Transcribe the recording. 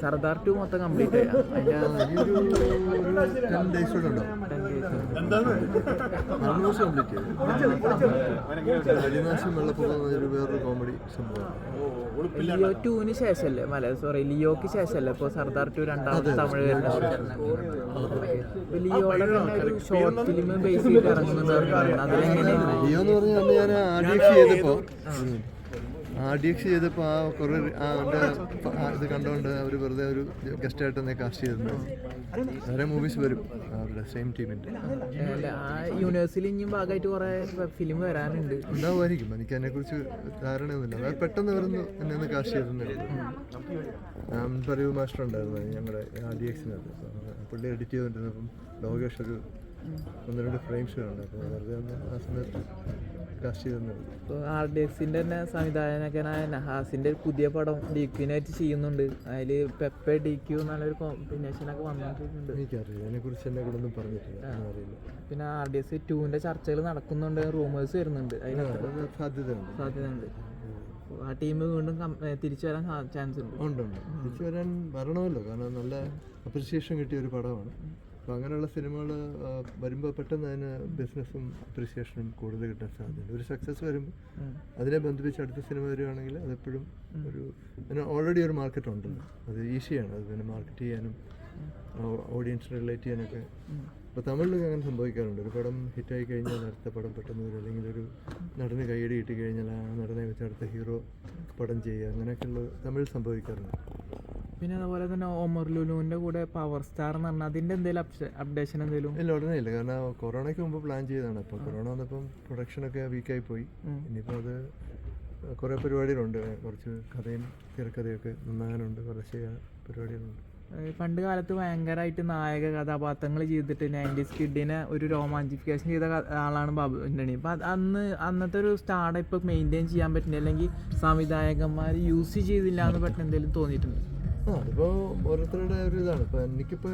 സർദാർ 2 മൊത്തം കംപ്ലീറ്റ് ആയി. ഈ ഒരു 10 days കൂടെ ഉണ്ടാവും. 3 ദിവസം കംപ്ലീറ്റ് ചെയ്തു. അടിനാശം വെള്ളപ്പൊക്കം ഒരു വേറൊരു കോമഡി സംഭവമാണ്. ലിയോ 2-ന് ശേഷമല്ലേ ലിയോക്ക് ശേഷമല്ലേ ഇപ്പോൾ സർദാർ 2 രണ്ടാമത് തമിഴ് വരുന്നത്. ലിയോയുടെ തന്നെ ഒരു ഷോർട്ട് ഫിലിം ബേസ് ചെയ്ത് ഇറങ്ങുന്നത് അതിലെങ്ങനെയാണ്? ലിയോ എന്ന് പറഞ്ഞാൽ അന്ന് ഞാൻ RDX ചെയ്തപ്പോൾ ആ കുറേ അവൻ്റെ ഇത് കണ്ടുകൊണ്ട് അവർ വെറുതെ ഒരു ഗസ്റ്റായിട്ട് തന്നെ കാസ്റ്റ് ചെയ്തിരുന്നു. വേറെ മൂവീസ് വരും അവരുടെ സെയിം ടീമിൻ്റെ. ആ യൂണിവേഴ്സിൽ ഇനിയും ഭാഗമായിട്ട് കുറേ ഫിലിം വരാനുണ്ട്. ഉണ്ടാവുമായിരിക്കും, എനിക്ക് അതിനെക്കുറിച്ച് ധാരണയൊന്നുമില്ല. അത് പെട്ടെന്ന് വരുന്നു എന്നെ ഒന്ന് കാസ്റ്റ് ചെയ്തിരുന്നുള്ളൂ. പറയൂ മാസ്റ്റർ ഉണ്ടായിരുന്നു ഞങ്ങളുടെ RDXനകത്ത്. പുള്ളി എഡിറ്റ് ചെയ്തുകൊണ്ടിരുന്നപ്പം ലോകേഷ് ഒരു 1-2 ഫ്രെയിംസ് കണ്ടു. അപ്പോൾ വെറുതെ ഒന്ന് ആ സമയത്ത് കാസ്റ്റ് ചെയ്തിരുന്നുള്ളൂ. ഇപ്പോൾ RDXൻ്റെ തന്നെ സംവിധായകനായ നഹാസിൻ്റെ ഒരു പുതിയ പടം DQനായിട്ട് ചെയ്യുന്നുണ്ട്. അതിൽ പെപ്പെ DQ നല്ലൊരു കോമ്പിനേഷനൊക്കെ വന്നിട്ടുണ്ട്. എനിക്കറിയില്ല, അതിനെക്കുറിച്ച് എന്നെ കൂടെ ഒന്നും പറഞ്ഞിട്ടില്ല, അറിയില്ല. പിന്നെ RDX 2-ൻ്റെ ചർച്ചകൾ നടക്കുന്നുണ്ട്, റൂമേഴ്സ് വരുന്നുണ്ട്. അതിന് സാധ്യതയുണ്ട്. ആ ടീം വീണ്ടും തിരിച്ചു വരാൻ ചാൻസ് ഉണ്ട്. തിരിച്ചു വരണമല്ലോ, കാരണം നല്ല അപ്രിസിയേഷൻ കിട്ടിയ ഒരു പടമാണ്. അപ്പോൾ അങ്ങനെയുള്ള സിനിമകൾ വരുമ്പോൾ പെട്ടെന്ന് അതിന് ബിസിനസ്സും അപ്രിസിയേഷനും കൂടുതൽ കിട്ടാൻ സാധ്യതയുണ്ട്. ഒരു സക്സസ് വരുമ്പോൾ അതിനെ ബന്ധിപ്പിച്ച് അടുത്ത സിനിമ വരികയാണെങ്കിൽ അതെപ്പോഴും അതിന് ഓൾറെഡി ഒരു മാർക്കറ്റ് ഉണ്ടല്ലോ, അത് ഈസിയാണ് അത് പിന്നെ മാർക്കറ്റ് ചെയ്യാനും ഓഡിയൻസ് റിലേറ്റ് ചെയ്യാനൊക്കെ. അപ്പോൾ തമിഴിലൊക്കെ അങ്ങനെ സംഭവിക്കാറുണ്ട്. ഒരു പടം ഹിറ്റായി കഴിഞ്ഞാൽ അടുത്ത പടം പെട്ടെന്ന് വരും, അല്ലെങ്കിൽ ഒരു നടന് കൈയടി കിട്ടി കഴിഞ്ഞാൽ ആ നടനെ വെച്ച് അടുത്ത ഹീറോ പടം ചെയ്യുക, അങ്ങനെയൊക്കെയുള്ള തമിഴ് സംഭവിക്കാറുണ്ട്. പിന്നെ അതുപോലെ തന്നെ ഒമർ ലുലുവിൻ്റെ കൂടെ പവർ സ്റ്റാർ എന്ന് പറഞ്ഞാൽ അതിൻ്റെ എന്തെങ്കിലും അപ്ഡേഷൻ എന്തെങ്കിലും? ഇല്ല, ഉടനെ ഇല്ല. കാരണം കൊറോണയ്ക്ക് മുമ്പ് പ്ലാൻ ചെയ്തതാണ്. അപ്പോൾ കൊറോണ വന്നപ്പം പ്രൊഡക്ഷനൊക്കെ വീക്കായി പോയി. ഇനിയിപ്പോൾ അത് കുറേ പരിപാടികളുണ്ട്, കുറച്ച് കഥയും തിരക്കഥയൊക്കെ നന്നാകാനുണ്ട്, കുറച്ച് പരിപാടികളുണ്ട്. പണ്ട് കാലത്ത് ഭയങ്കരമായിട്ട് നായക കഥാപാത്രങ്ങൾ ചെയ്തിട്ട് 90s കിഡിനെ ഒരു രോമാഞ്ചിഫിക്കേഷൻ ചെയ്ത ആളാണ് ബാബു ആൻ്റണി. അപ്പം അന്നത്തെ ഒരു സ്റ്റാർഡ് ഇപ്പോൾ മെയിൻറ്റെയിൻ ചെയ്യാൻ പറ്റുന്നില്ല, അല്ലെങ്കിൽ സംവിധായകന്മാർ യൂസ് ചെയ്തില്ല എന്ന് പറ്റുന്ന എന്തെങ്കിലും തോന്നിയിട്ടുണ്ട്? അതിപ്പോൾ ഓരോരുത്തരുടെ ഒരു ഇതാണ്. ഇപ്പോൾ എനിക്കിപ്പോൾ